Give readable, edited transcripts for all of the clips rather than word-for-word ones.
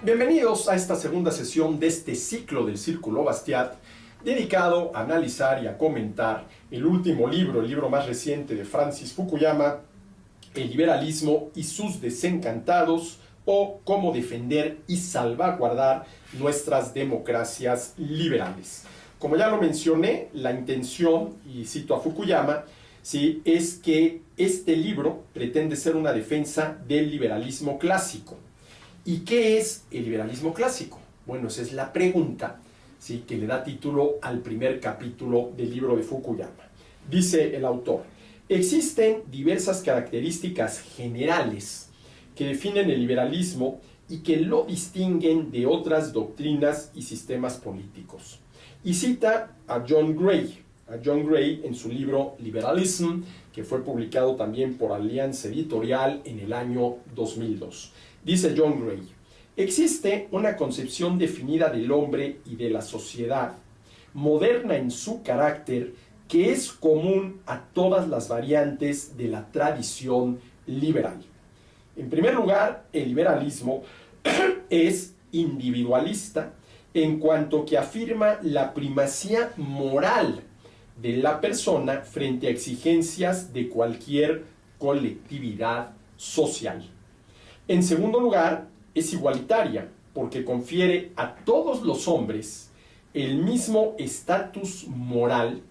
Bienvenidos a esta segunda sesión de este ciclo del Círculo Bastiat, dedicado a analizar y a comentar el último libro, el libro más reciente de Francis Fukuyama, El liberalismo y sus desencantados, o Cómo defender y salvaguardar nuestras democracias liberales. Como ya lo mencioné, la intención, y cito a Fukuyama, ¿sí?, es que este libro pretende ser una defensa del liberalismo clásico. ¿Y qué es el liberalismo clásico? Bueno, esa es la pregunta, ¿sí?, que le da título al primer capítulo del libro de Fukuyama. Dice el autor: existen diversas características generales que definen el liberalismo y que lo distinguen de otras doctrinas y sistemas políticos. Y cita a John Gray en su libro Liberalism, que fue publicado también por Alianza Editorial en el año 2002. Dice John Gray: existe una concepción definida del hombre y de la sociedad, moderna en su carácter, que es común a todas las variantes de la tradición liberal. En primer lugar, el liberalismo es individualista en cuanto que afirma la primacía moral de la persona frente a exigencias de cualquier colectividad social. En segundo lugar, es igualitaria porque confiere a todos los hombres el mismo estatus moral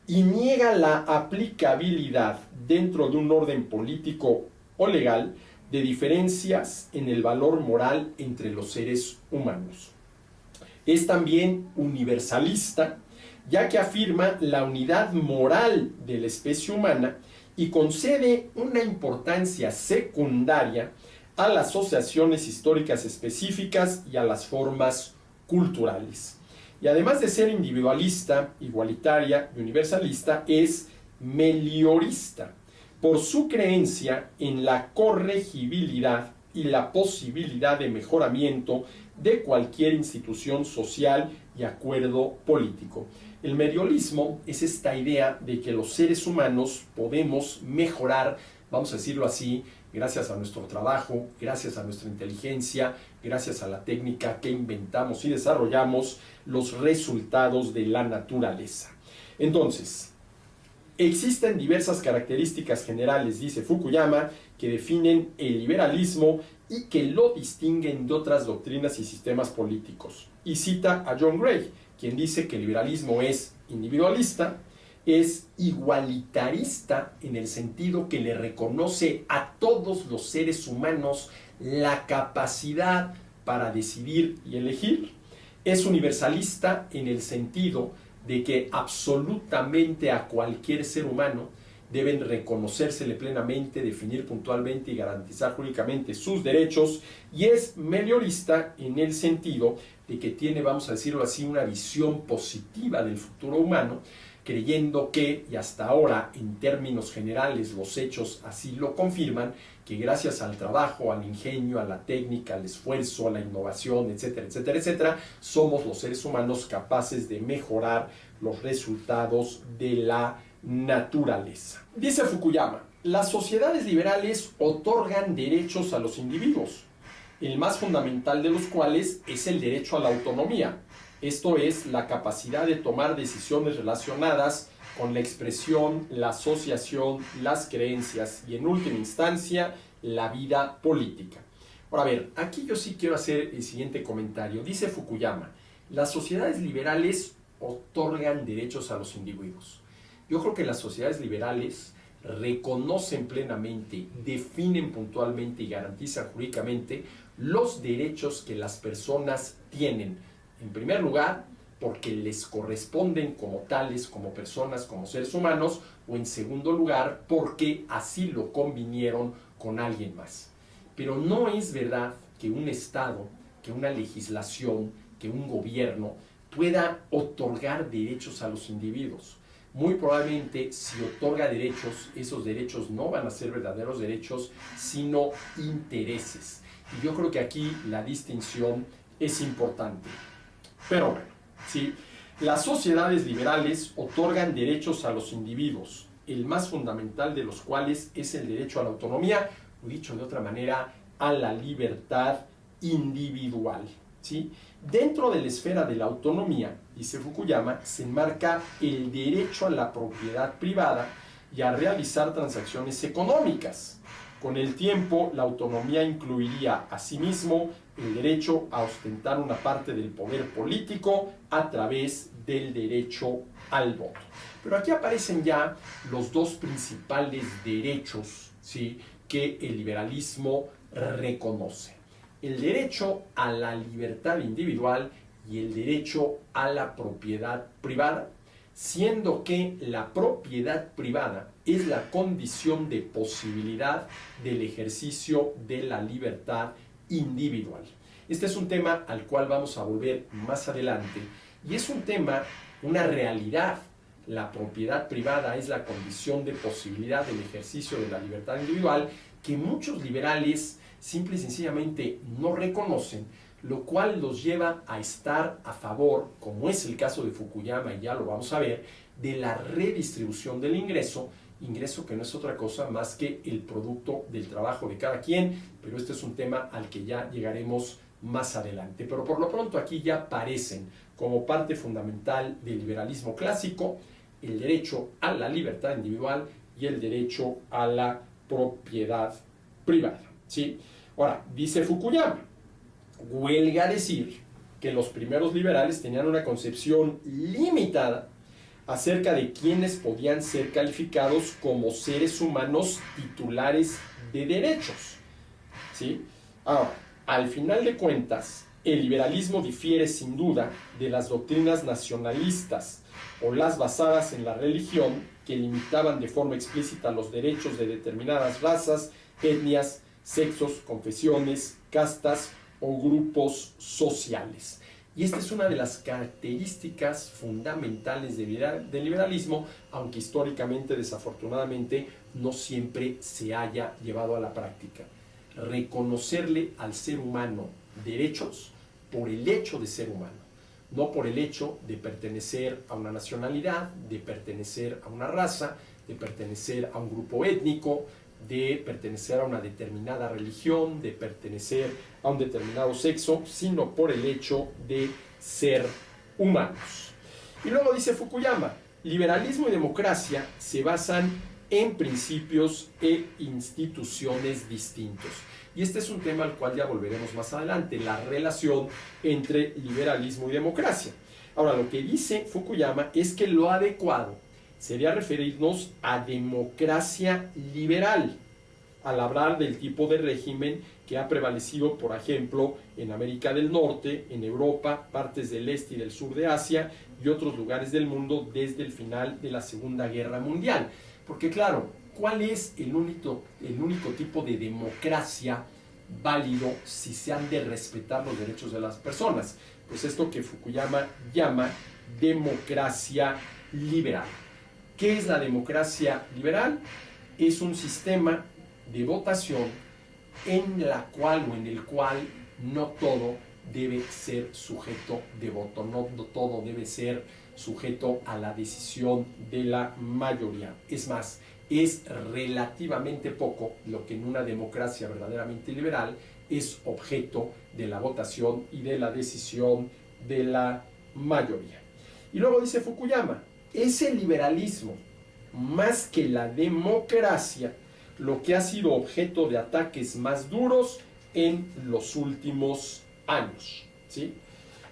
y niega la aplicabilidad dentro de un orden político o legal de diferencias en el valor moral entre los seres humanos. Es también universalista, ya que afirma la unidad moral de la especie humana y concede una importancia secundaria a las asociaciones históricas específicas y a las formas culturales. Y además de ser individualista, igualitaria y universalista, es meliorista, por su creencia en la corregibilidad y la posibilidad de mejoramiento de cualquier institución social y acuerdo político. El meliorismo es esta idea de que los seres humanos podemos mejorar, vamos a decirlo así, gracias a nuestro trabajo, gracias a nuestra inteligencia, gracias a la técnica que inventamos y desarrollamos, los resultados de la naturaleza. Entonces, existen diversas características generales, dice Fukuyama, que definen el liberalismo y que lo distinguen de otras doctrinas y sistemas políticos. Y cita a John Gray, quien dice que el liberalismo es individualista, es igualitarista en el sentido que le reconoce a todos los seres humanos la capacidad para decidir y elegir, es universalista en el sentido de que absolutamente a cualquier ser humano deben reconocérsele plenamente, definir puntualmente y garantizar jurídicamente sus derechos, y es meliorista en el sentido de que tiene, vamos a decirlo así, una visión positiva del futuro humano, creyendo que, y hasta ahora en términos generales los hechos así lo confirman, que gracias al trabajo, al ingenio, a la técnica, al esfuerzo, a la innovación, etcétera, etcétera, etcétera, somos los seres humanos capaces de mejorar los resultados de la naturaleza. Dice Fukuyama: las sociedades liberales otorgan derechos a los individuos, el más fundamental de los cuales es el derecho a la autonomía. Esto es, la capacidad de tomar decisiones relacionadas con la expresión, la asociación, las creencias y, en última instancia, la vida política. Ahora, a ver, aquí yo sí quiero hacer el siguiente comentario. Dice Fukuyama: las sociedades liberales otorgan derechos a los individuos. Yo creo que las sociedades liberales reconocen plenamente, definen puntualmente y garantizan jurídicamente los derechos que las personas tienen. En primer lugar, porque les corresponden como tales, como personas, como seres humanos, o en segundo lugar, porque así lo convinieron con alguien más. Pero no es verdad que un Estado, que una legislación, que un gobierno pueda otorgar derechos a los individuos. Muy probablemente, si otorga derechos, esos derechos no van a ser verdaderos derechos, sino intereses. Y yo creo que aquí la distinción es importante. Pero bueno, ¿sí?, las sociedades liberales otorgan derechos a los individuos, el más fundamental de los cuales es el derecho a la autonomía, o dicho de otra manera, a la libertad individual, ¿sí? Dentro de la esfera de la autonomía, dice Fukuyama, se enmarca el derecho a la propiedad privada y a realizar transacciones económicas. Con el tiempo, la autonomía incluiría asimismo el derecho a ostentar una parte del poder político a través del derecho al voto. Pero aquí aparecen ya los dos principales derechos, ¿sí?, que el liberalismo reconoce: el derecho a la libertad individual y el derecho a la propiedad privada, siendo que la propiedad privada es la condición de posibilidad del ejercicio de la libertad individual. Este es un tema al cual vamos a volver más adelante y es un tema, una realidad. La propiedad privada es la condición de posibilidad del ejercicio de la libertad individual que muchos liberales simple y sencillamente no reconocen, lo cual los lleva a estar a favor, como es el caso de Fukuyama, y ya lo vamos a ver, de la redistribución del ingreso que no es otra cosa más que el producto del trabajo de cada quien, pero este es un tema al que ya llegaremos más adelante. Pero por lo pronto aquí ya aparecen como parte fundamental del liberalismo clásico el derecho a la libertad individual y el derecho a la propiedad privada, ¿sí? Ahora, dice Fukuyama, huelga decir que los primeros liberales tenían una concepción limitada acerca de quienes podían ser calificados como seres humanos titulares de derechos, ¿sí? Ahora, al final de cuentas, el liberalismo difiere sin duda de las doctrinas nacionalistas o las basadas en la religión que limitaban de forma explícita los derechos de determinadas razas, etnias, sexos, confesiones, castas o grupos sociales. Y esta es una de las características fundamentales del liberalismo, aunque históricamente, desafortunadamente, no siempre se haya llevado a la práctica. Reconocerle al ser humano derechos por el hecho de ser humano, no por el hecho de pertenecer a una nacionalidad, de pertenecer a una raza, de pertenecer a un grupo étnico, de pertenecer a una determinada religión, de pertenecer a un determinado sexo, sino por el hecho de ser humanos. Y luego dice Fukuyama, liberalismo y democracia se basan en principios e instituciones distintos. Y este es un tema al cual ya volveremos más adelante, la relación entre liberalismo y democracia. Ahora, lo que dice Fukuyama es que lo adecuado sería referirnos a democracia liberal, al hablar del tipo de régimen que ha prevalecido, por ejemplo, en América del Norte, en Europa, partes del este y del sur de Asia y otros lugares del mundo desde el final de la Segunda Guerra Mundial. Porque claro, ¿cuál es el único tipo de democracia válido si se han de respetar los derechos de las personas? Pues esto que Fukuyama llama democracia liberal. ¿Qué es la democracia liberal? Es un sistema de votación en el cual no todo debe ser sujeto de voto, no todo debe ser sujeto a la decisión de la mayoría. Es más, es relativamente poco lo que en una democracia verdaderamente liberal es objeto de la votación y de la decisión de la mayoría. Y luego dice Fukuyama, ese liberalismo, más que la democracia, lo que ha sido objeto de ataques más duros en los últimos años, ¿sí?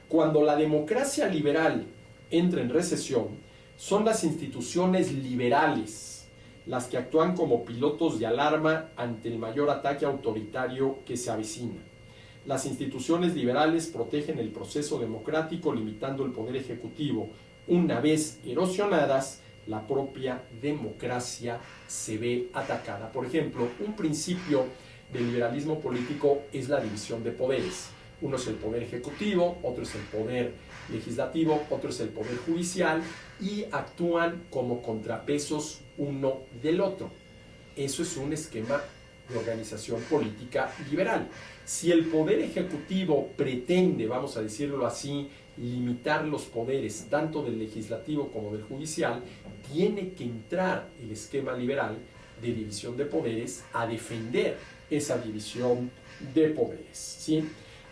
Cuando la democracia liberal entra en recesión, son las instituciones liberales las que actúan como pilotos de alarma ante el mayor ataque autoritario que se avecina. Las instituciones liberales protegen el proceso democrático limitando el poder ejecutivo. Una vez erosionadas, la propia democracia se ve atacada. Por ejemplo, un principio del liberalismo político es la división de poderes. Uno es el poder ejecutivo, otro es el poder legislativo, otro es el poder judicial y actúan como contrapesos uno del otro. Eso es un esquema de organización política liberal. Si el poder ejecutivo pretende, vamos a decirlo así, limitar los poderes tanto del legislativo como del judicial, tiene que entrar el esquema liberal de división de poderes a defender esa división de poderes, ¿sí?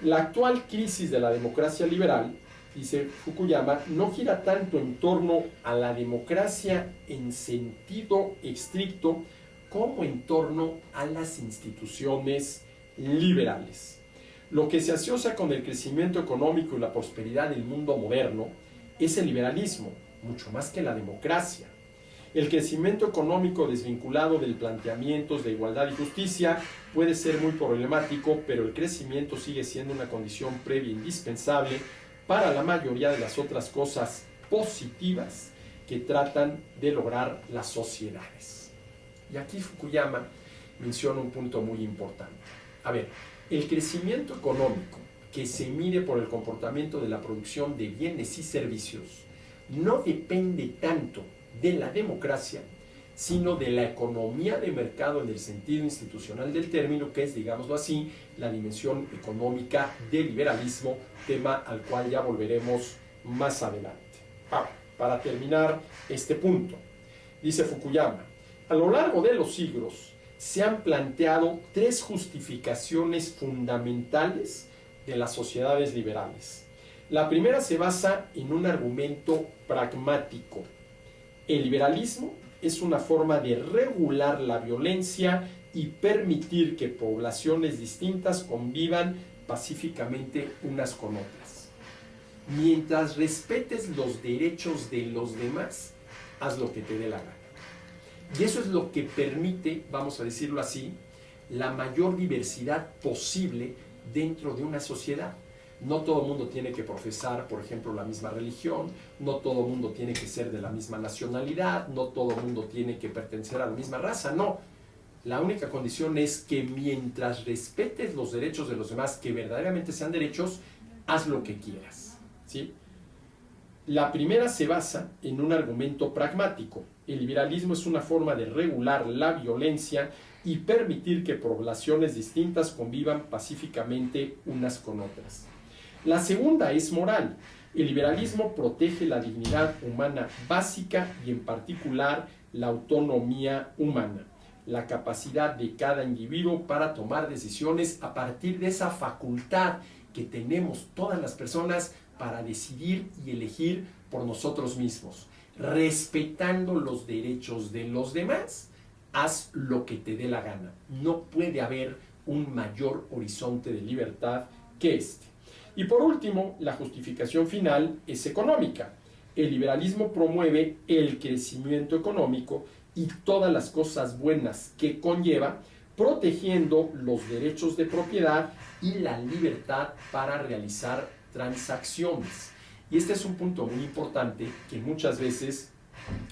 La actual crisis de la democracia liberal, dice Fukuyama, no gira tanto en torno a la democracia en sentido estricto como en torno a las instituciones liberales. Lo que se asocia con el crecimiento económico y la prosperidad del mundo moderno es el liberalismo, mucho más que la democracia. El crecimiento económico desvinculado del planteamientos de igualdad y justicia puede ser muy problemático, pero el crecimiento sigue siendo una condición previa indispensable para la mayoría de las otras cosas positivas que tratan de lograr las sociedades. Y aquí Fukuyama menciona un punto muy importante. A ver, el crecimiento económico que se mide por el comportamiento de la producción de bienes y servicios no depende tanto de la democracia, sino de la economía de mercado en el sentido institucional del término, que es, digámoslo así, la dimensión económica del liberalismo, tema al cual ya volveremos más adelante. Ahora, para terminar este punto, dice Fukuyama, a lo largo de los siglos se han planteado tres justificaciones fundamentales de las sociedades liberales. La primera se basa en un argumento pragmático. El liberalismo es una forma de regular la violencia y permitir que poblaciones distintas convivan pacíficamente unas con otras. Mientras respetes los derechos de los demás, haz lo que te dé la gana. Y eso es lo que permite, vamos a decirlo así, la mayor diversidad posible dentro de una sociedad. No todo el mundo tiene que profesar, por ejemplo, la misma religión, no todo el mundo tiene que ser de la misma nacionalidad, no todo el mundo tiene que pertenecer a la misma raza, no. La única condición es que mientras respetes los derechos de los demás, que verdaderamente sean derechos, haz lo que quieras, ¿sí? La primera se basa en un argumento pragmático. El liberalismo es una forma de regular la violencia y permitir que poblaciones distintas convivan pacíficamente unas con otras. La segunda es moral. El liberalismo protege la dignidad humana básica y en particular la autonomía humana, la capacidad de cada individuo para tomar decisiones a partir de esa facultad que tenemos todas las personas para decidir y elegir por nosotros mismos, respetando los derechos de los demás. Haz lo que te dé la gana. No puede haber un mayor horizonte de libertad que este. Y por último, la justificación final es económica. El liberalismo promueve el crecimiento económico y todas las cosas buenas que conlleva, protegiendo los derechos de propiedad y la libertad para realizar transacciones. Y este es un punto muy importante que muchas veces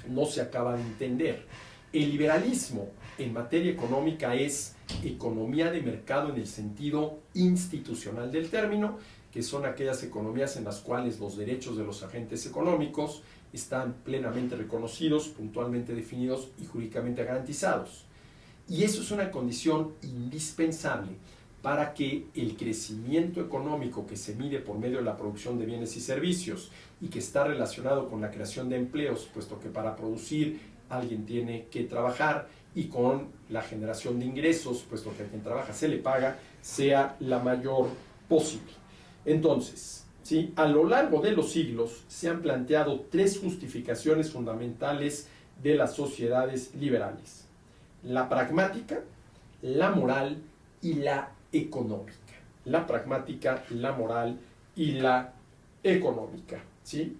no se acaba de entender. El liberalismo en materia económica es economía de mercado en el sentido institucional del término, que son aquellas economías en las cuales los derechos de los agentes económicos están plenamente reconocidos, puntualmente definidos y jurídicamente garantizados. Y eso es una condición indispensable para que el crecimiento económico que se mide por medio de la producción de bienes y servicios y que está relacionado con la creación de empleos, puesto que para producir alguien tiene que trabajar, y con la generación de ingresos, puesto que a quien trabaja se le paga, sea la mayor posible. Entonces, ¿sí?, a lo largo de los siglos se han planteado tres justificaciones fundamentales de las sociedades liberales: la pragmática, la moral y la económica. La pragmática, la moral y la económica, ¿sí?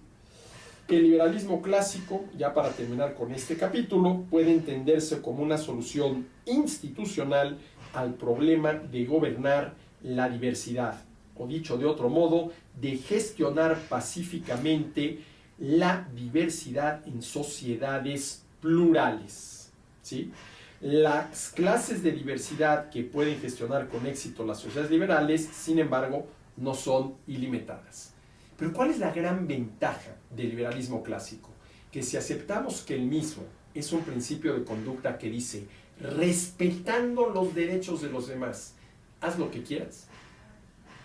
El liberalismo clásico, ya para terminar con este capítulo, puede entenderse como una solución institucional al problema de gobernar la diversidad, o dicho de otro modo, de gestionar pacíficamente la diversidad en sociedades plurales, ¿sí? Las clases de diversidad que pueden gestionar con éxito las sociedades liberales, sin embargo, no son ilimitadas. Pero ¿cuál es la gran ventaja del liberalismo clásico? Que si aceptamos que el mismo es un principio de conducta que dice, respetando los derechos de los demás, haz lo que quieras,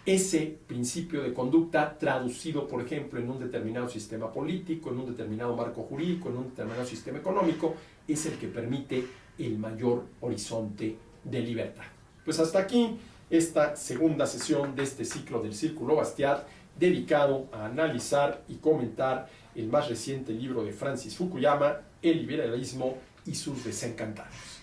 ese principio de conducta traducido, por ejemplo, en un determinado sistema político, en un determinado marco jurídico, en un determinado sistema económico, es el que permite el mayor horizonte de libertad. Pues hasta aquí esta segunda sesión de este ciclo del Círculo Bastiat, dedicado a analizar y comentar el más reciente libro de Francis Fukuyama, El liberalismo y sus desencantados.